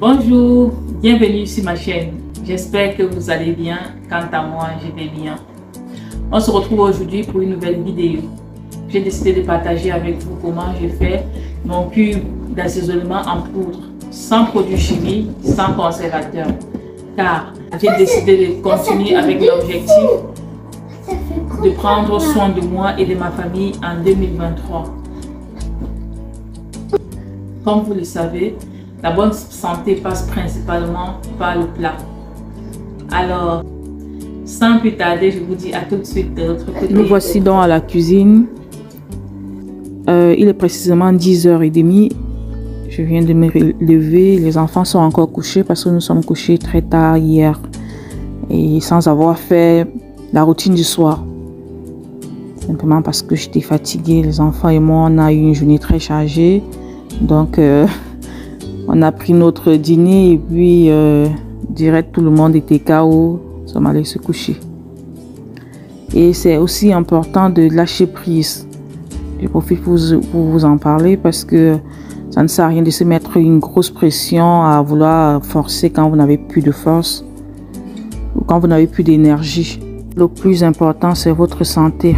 Bonjour, bienvenue sur ma chaîne. J'espère que vous allez bien. Quant à moi, je vais bien. On se retrouve aujourd'hui pour une nouvelle vidéo. J'ai décidé de partager avec vous comment je fais mon cube d'assaisonnement en poudre, sans produits chimiques, sans conservateur. Car j'ai décidé de continuer avec l'objectif de prendre soin de moi et de ma famille en 2023. Comme vous le savez, la bonne santé passe principalement par le plat. Alors, sans plus tarder, je vous dis à tout de suite de l'autre côté. Nous voici donc à la cuisine. Il est précisément 10h30. Je viens de me lever. Les enfants sont encore couchés parce que nous sommes couchés très tard hier. Et sans avoir fait la routine du soir. Simplement parce que j'étais fatiguée. Les enfants et moi, on a eu une journée très chargée. Donc, on a pris notre dîner et puis direct tout le monde était KO. Nous sommes allés se coucher. Et c'est aussi important de lâcher prise. Je profite pour vous en parler parce que ça ne sert à rien de se mettre une grosse pression à vouloir forcer quand vous n'avez plus de force ou quand vous n'avez plus d'énergie. Le plus important, c'est votre santé.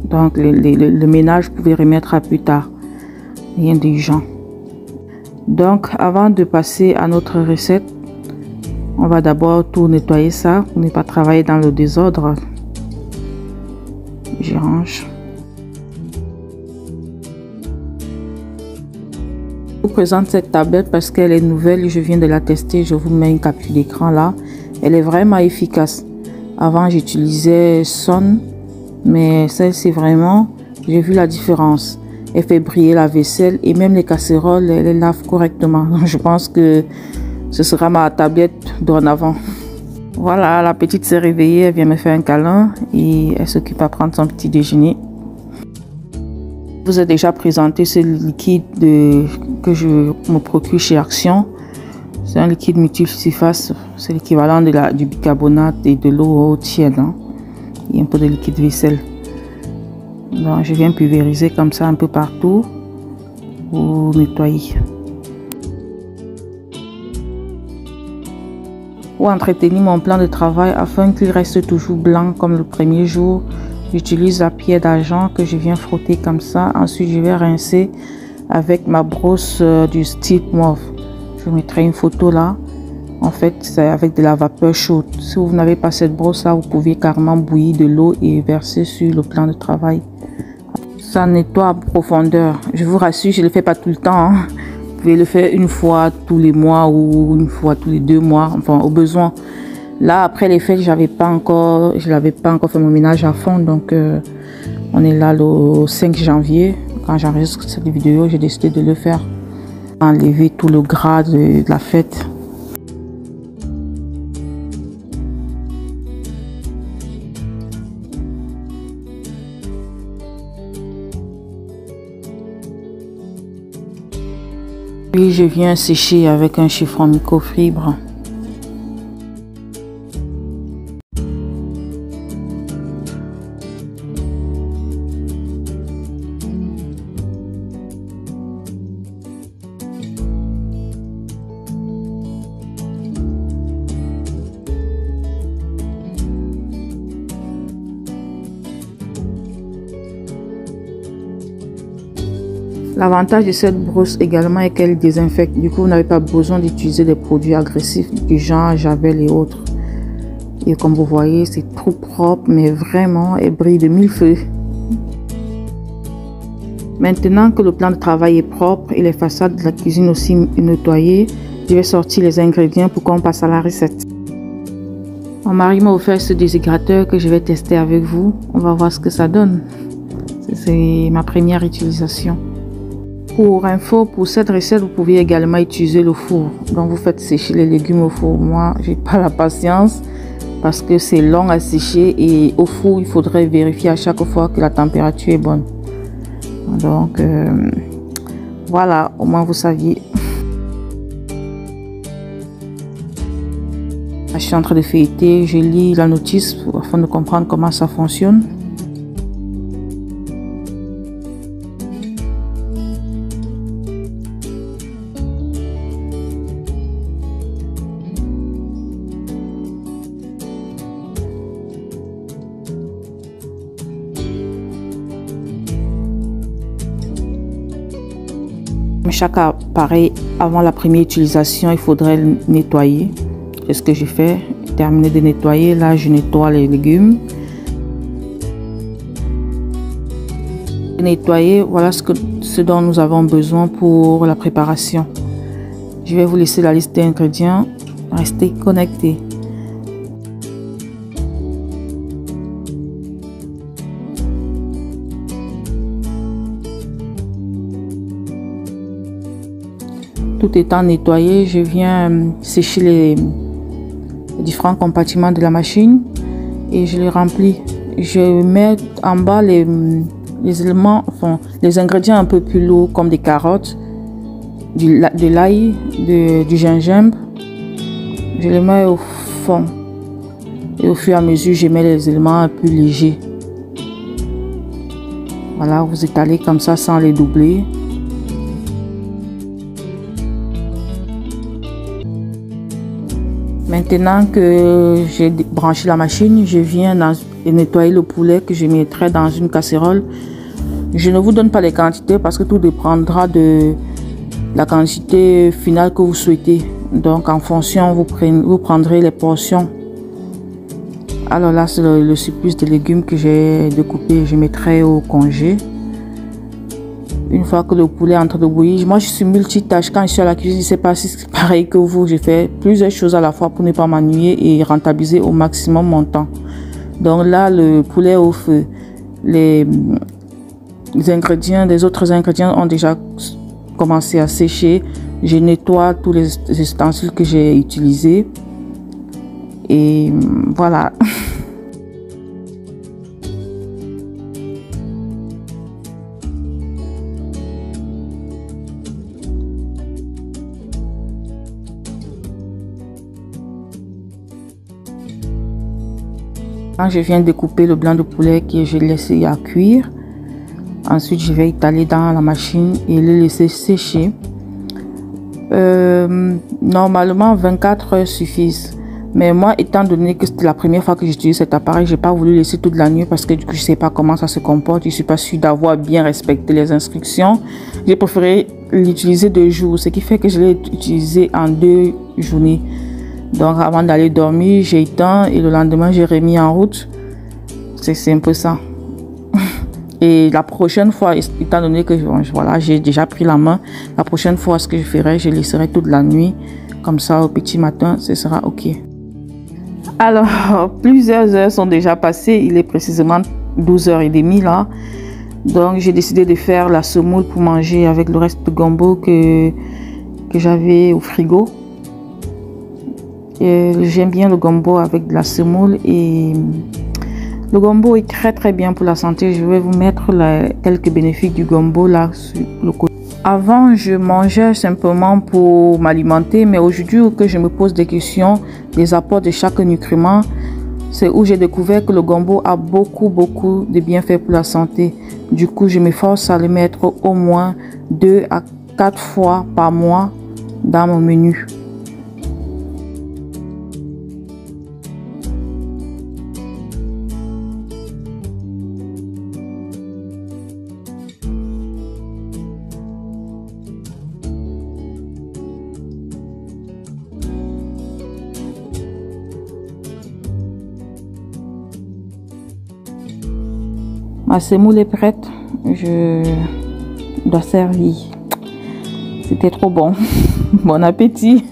Donc, le ménage, vous pouvez remettre à plus tard. Rien d'urgent. Donc, avant de passer à notre recette, on va d'abord tout nettoyer ça pour ne pas travailler dans le désordre. Je range. Je vous présente cette tablette parce qu'elle est nouvelle. Je viens de la tester. Je vous mets une capture d'écran là. Elle est vraiment efficace. Avant, j'utilisais Son, mais celle-ci vraiment, j'ai vu la différence. Elle fait briller la vaisselle et même les casseroles, elle les lave correctement. Je pense que ce sera ma tablette dorénavant. Voilà, la petite s'est réveillée, elle vient me faire un câlin et elle s'occupe à prendre son petit déjeuner. Je vous ai déjà présenté ce liquide que je me procure chez Action. C'est un liquide multisurface, c'est l'équivalent du bicarbonate et de l'eau tiède. Hein. Et un peu de liquide vaisselle. Donc, je viens pulvériser comme ça un peu partout pour nettoyer. Pour entretenir mon plan de travail afin qu'il reste toujours blanc comme le premier jour, j'utilise la pierre d'argent que je viens frotter comme ça. Ensuite, je vais rincer avec ma brosse du style mauve. Je mettrai une photo là. En fait, c'est avec de la vapeur chaude. Si vous n'avez pas cette brosse là, vous pouvez carrément bouillir de l'eau et verser sur le plan de travail. Ça nettoie à profondeur. Je vous rassure, je ne le fais pas tout le temps. Hein. Vous pouvez le faire une fois tous les mois ou une fois tous les 2 mois, enfin au besoin. Là, après les fêtes, je n'avais pas encore fait mon ménage à fond. Donc, on est là le 5 janvier. Quand j'enregistre cette vidéo, j'ai décidé de le faire. Enlever tout le gras de la fête. Puis je viens sécher avec un chiffon microfibre. L'avantage de cette brosse également est qu'elle désinfecte. Du coup, vous n'avez pas besoin d'utiliser des produits agressifs du genre Javel et autres. Et comme vous voyez, c'est trop propre, mais vraiment, elle brille de 1000 feux. Maintenant que le plan de travail est propre et les façades de la cuisine aussi nettoyées, je vais sortir les ingrédients pour qu'on passe à la recette. Mon mari m'a offert ce déshydrateur que je vais tester avec vous. On va voir ce que ça donne. C'est ma première utilisation. Pour info, pour cette recette, vous pouvez également utiliser le four. Donc, vous faites sécher les légumes au four. Moi, j'ai pas la patience parce que c'est long à sécher et au four, il faudrait vérifier à chaque fois que la température est bonne. Donc, voilà, au moins vous saviez. Je suis en train de feuilleter, je lis la notice afin de comprendre comment ça fonctionne. Chaque appareil, avant la première utilisation, il faudrait le nettoyer. C'est ce que j'ai fait. Terminé de nettoyer. Là, je nettoie les légumes. Nettoyer, voilà ce dont nous avons besoin pour la préparation. Je vais vous laisser la liste d'ingrédients. Restez connectés. Tout étant nettoyé, je viens sécher les différents compartiments de la machine et je les remplis. Je mets en bas les éléments, enfin les ingrédients un peu plus lourds comme des carottes, de l'ail, du gingembre. Je les mets au fond et au fur et à mesure je mets les éléments un peu légers. Voilà, vous étalez comme ça sans les doubler. Maintenant que j'ai branché la machine, je viens nettoyer le poulet que je mettrai dans une casserole. Je ne vous donne pas les quantités parce que tout dépendra de la quantité finale que vous souhaitez. Donc en fonction, vous prendrez les portions. Alors là, c'est le surplus de légumes que j'ai découpé. Je mettrai au congé. Une fois que le poulet est en train de bouillir, moi je suis multitâche. Quand je suis à la cuisine, je ne sais pas si c'est pareil que vous. Je fais plusieurs choses à la fois pour ne pas m'ennuyer et rentabiliser au maximum mon temps. Donc là, le poulet est au feu. Les ingrédients, les autres ingrédients ont déjà commencé à sécher. Je nettoie tous les ustensiles que j'ai utilisés. Et voilà. Quand je viens de couper le blanc de poulet que j'ai laissé à cuire, ensuite je vais étaler dans la machine et le laisser sécher. Normalement 24 heures suffisent, mais moi étant donné que c'était la première fois que j'utilise cet appareil, j'ai pas voulu laisser toute la nuit parce que du coup je sais pas comment ça se comporte. Je suis pas sûre d'avoir bien respecté les instructions. J'ai préféré l'utiliser 2 jours, ce qui fait que je l'ai utilisé en 2 journées. Donc avant d'aller dormir, j'ai éteint et le lendemain j'ai remis en route. C'est un peu ça. Et la prochaine fois, étant donné que voilà, j'ai déjà pris la main, la prochaine fois ce que je ferai, je laisserai toute la nuit. Comme ça au petit matin, ce sera ok. Alors, plusieurs heures sont déjà passées. Il est précisément 12h30 là. Donc j'ai décidé de faire la semoule pour manger avec le reste de gombo que j'avais au frigo. J'aime bien le gombo avec de la semoule et le gombo est très bien pour la santé. Je vais vous mettre quelques bénéfices du gombo là sur le côté. Avant, je mangeais simplement pour m'alimenter, mais aujourd'hui que je me pose des questions, des apports de chaque nutriment, c'est où j'ai découvert que le gombo a beaucoup de bienfaits pour la santé. Du coup, je m'efforce à le mettre au moins 2 à 4 fois par mois dans mon menu. Ma semoule est prête, je dois servir. C'était trop bon. Bon appétit.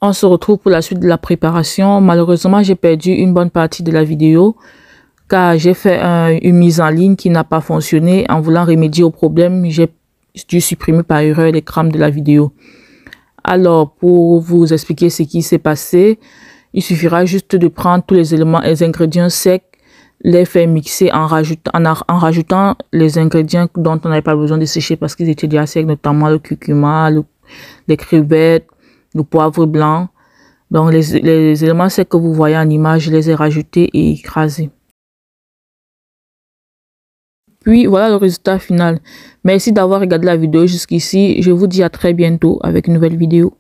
On se retrouve pour la suite de la préparation. Malheureusement, j'ai perdu une bonne partie de la vidéo car j'ai fait une mise en ligne qui n'a pas fonctionné. En voulant remédier au problème, j'ai dû supprimer par erreur l'écran de la vidéo. Alors, pour vous expliquer ce qui s'est passé, il suffira juste de prendre tous les éléments, les ingrédients secs, les faire mixer en rajoutant les ingrédients dont on n'avait pas besoin de sécher parce qu'ils étaient déjà secs, notamment le curcuma, les crevettes, le poivre blanc. Donc les éléments secs que vous voyez en image, je les ai rajoutés et écrasés. Puis voilà le résultat final. Merci d'avoir regardé la vidéo jusqu'ici. Je vous dis à très bientôt avec une nouvelle vidéo.